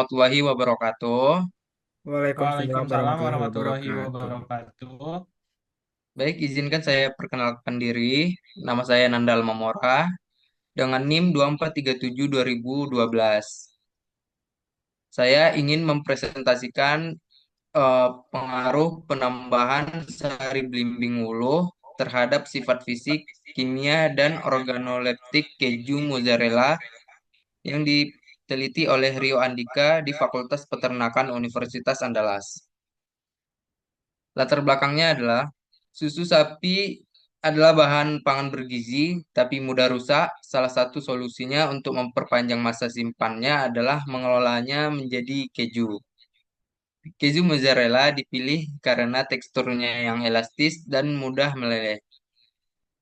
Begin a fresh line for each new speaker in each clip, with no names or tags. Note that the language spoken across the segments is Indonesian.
warahmatullahi wabarakatuh.
Waalaikumsalam
Waalaikumsalam
warahmatullahi
warahmatullahi
wabarakatuh.
wabarakatuh.
Baik, izinkan saya perkenalkan diri. Nama saya Nandal Mamora dengan NIM 2437-2012. Saya ingin mempresentasikan pengaruh penambahan sari belimbing uluh terhadap sifat fisik, kimia, dan organoleptik keju mozzarella yang diteliti oleh Rio Andika di Fakultas Peternakan Universitas Andalas. Latar belakangnya adalah susu sapi adalah bahan pangan bergizi tapi mudah rusak. Salah satu solusinya untuk memperpanjang masa simpannya adalah mengelolanya menjadi keju. Keju mozzarella dipilih karena teksturnya yang elastis dan mudah meleleh.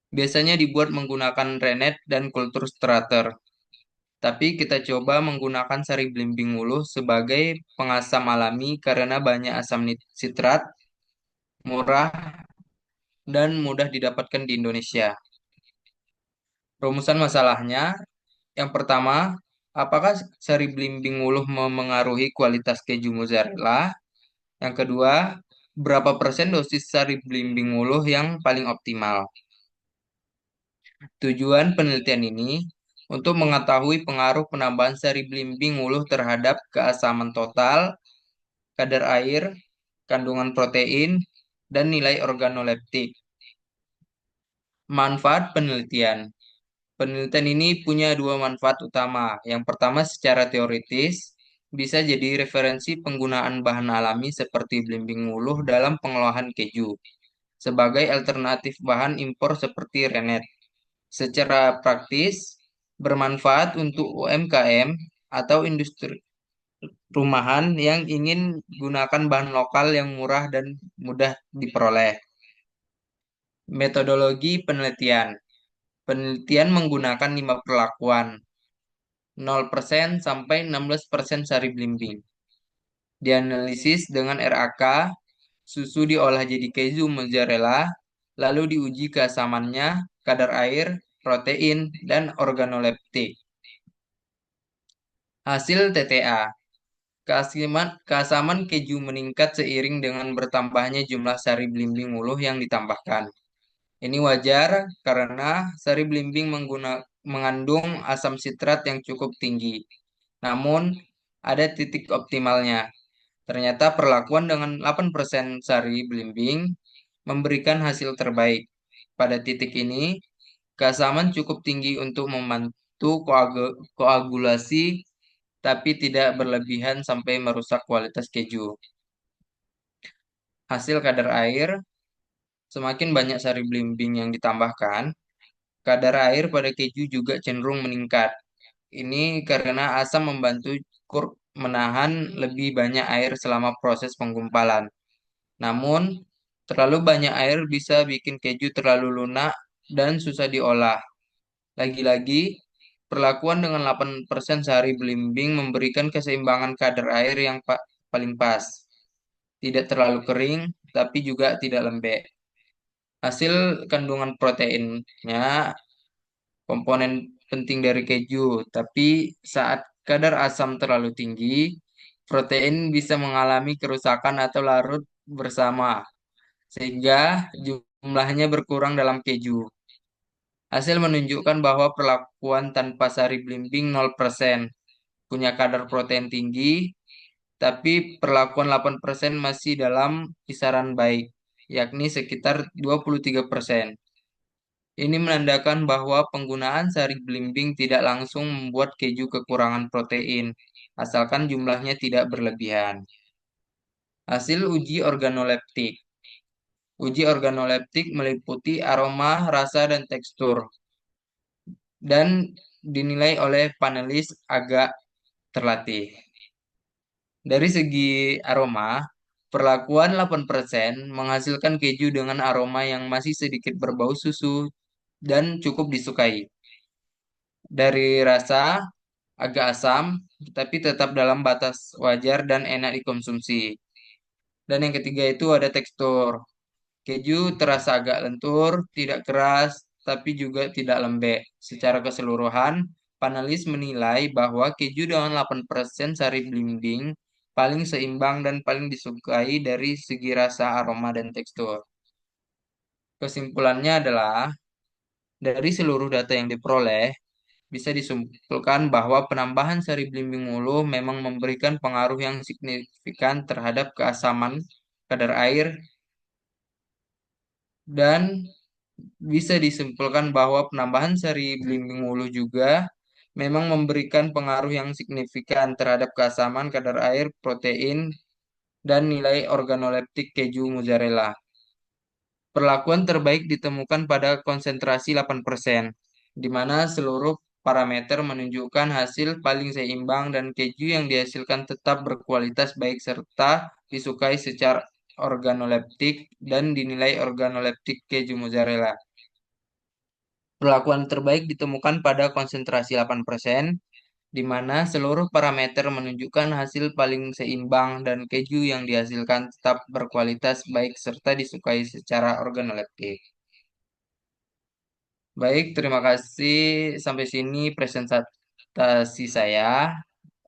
Biasanya dibuat menggunakan rennet dan kultur starter. Tapi kita coba menggunakan sari belimbing uluh sebagai pengasam alami karena banyak asam sitrat, murah, dan mudah didapatkan di Indonesia. Rumusan masalahnya, yang pertama, apakah sari belimbing uluh memengaruhi kualitas keju mozzarella? Yang kedua, berapa persen dosis sari belimbing uluh yang paling optimal? Tujuan penelitian ini untuk mengetahui pengaruh penambahan sari belimbing uluh terhadap keasaman total, kadar air, kandungan protein, dan nilai organoleptik. Manfaat penelitian. Penelitian ini punya dua manfaat utama. Yang pertama, secara teoritis, bisa jadi referensi penggunaan bahan alami seperti belimbing uluh dalam pengolahan keju, sebagai alternatif bahan impor seperti rennet. Secara praktis, bermanfaat untuk UMKM atau industri rumahan yang ingin gunakan bahan lokal yang murah dan mudah diperoleh. Metodologi penelitian. Penelitian menggunakan 5 perlakuan, 0% sampai 16% sari belimbing. Dianalisis dengan RAK, susu diolah jadi keju mozzarella, lalu diuji keasamannya, kadar air, protein, dan organoleptik. Hasil TTA, keasaman keju meningkat seiring dengan bertambahnya jumlah sari belimbing uluh yang ditambahkan. Ini wajar karena sari belimbing mengandung asam sitrat yang cukup tinggi. Namun, ada titik optimalnya. Ternyata perlakuan dengan 8% sari belimbing memberikan hasil terbaik. Pada titik ini, keasaman cukup tinggi untuk membantu koagulasi, tapi tidak berlebihan sampai merusak kualitas keju. Hasil kadar air, semakin banyak sari belimbing yang ditambahkan, kadar air pada keju juga cenderung meningkat. Ini karena asam membantu menahan lebih banyak air selama proses penggumpalan. Namun, terlalu banyak air bisa bikin keju terlalu lunak dan susah diolah. Lagi-lagi, perlakuan dengan 8% sehari belimbing memberikan keseimbangan kadar air yang paling pas. Tidak terlalu kering, tapi juga tidak lembek. Hasil kandungan proteinnya komponen penting dari keju, tapi saat kadar asam terlalu tinggi, protein bisa mengalami kerusakan atau larut bersama, sehingga jumlahnya berkurang dalam keju. Hasil menunjukkan bahwa perlakuan tanpa sari belimbing 0% punya kadar protein tinggi, tapi perlakuan 8% masih dalam kisaran baik, yakni sekitar 23%. Ini menandakan bahwa penggunaan sari belimbing tidak langsung membuat keju kekurangan protein, asalkan jumlahnya tidak berlebihan. Hasil uji organoleptik. Uji organoleptik meliputi aroma, rasa, dan tekstur, dan dinilai oleh panelis agak terlatih. Dari segi aroma, perlakuan 8% menghasilkan keju dengan aroma yang masih sedikit berbau susu dan cukup disukai. Dari rasa, agak asam, tapi tetap dalam batas wajar dan enak dikonsumsi. Dan yang ketiga itu ada tekstur. Keju terasa agak lentur, tidak keras, tapi juga tidak lembek. Secara keseluruhan, panelis menilai bahwa keju dengan 8% sari blimbing paling seimbang dan paling disukai dari segi rasa, aroma, dan tekstur. Kesimpulannya adalah, dari seluruh data yang diperoleh, bisa disimpulkan bahwa penambahan sari blimbing ulu memang memberikan pengaruh yang signifikan terhadap keasaman kadar air, dan bisa disimpulkan bahwa penambahan sari belimbing ulu juga memang memberikan pengaruh yang signifikan terhadap keasaman kadar air, protein, dan nilai organoleptik keju mozzarella. Perlakuan terbaik ditemukan pada konsentrasi 8%, di mana seluruh parameter menunjukkan hasil paling seimbang dan keju yang dihasilkan tetap berkualitas baik serta disukai secara organoleptik dan dinilai organoleptik keju mozzarella. Perlakuan terbaik ditemukan pada konsentrasi 8%, di mana seluruh parameter menunjukkan hasil paling seimbang dan keju yang dihasilkan tetap berkualitas baik serta disukai secara organoleptik. Baik, terima kasih. Sampai sini presentasi saya.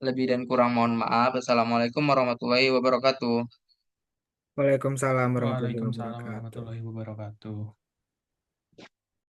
Lebih dan kurang mohon maaf. Assalamualaikum warahmatullahi wabarakatuh.
Waalaikumsalam warahmatullahi
Waalaikumsalam
wabarakatuh.
warahmatullahi wabarakatuh.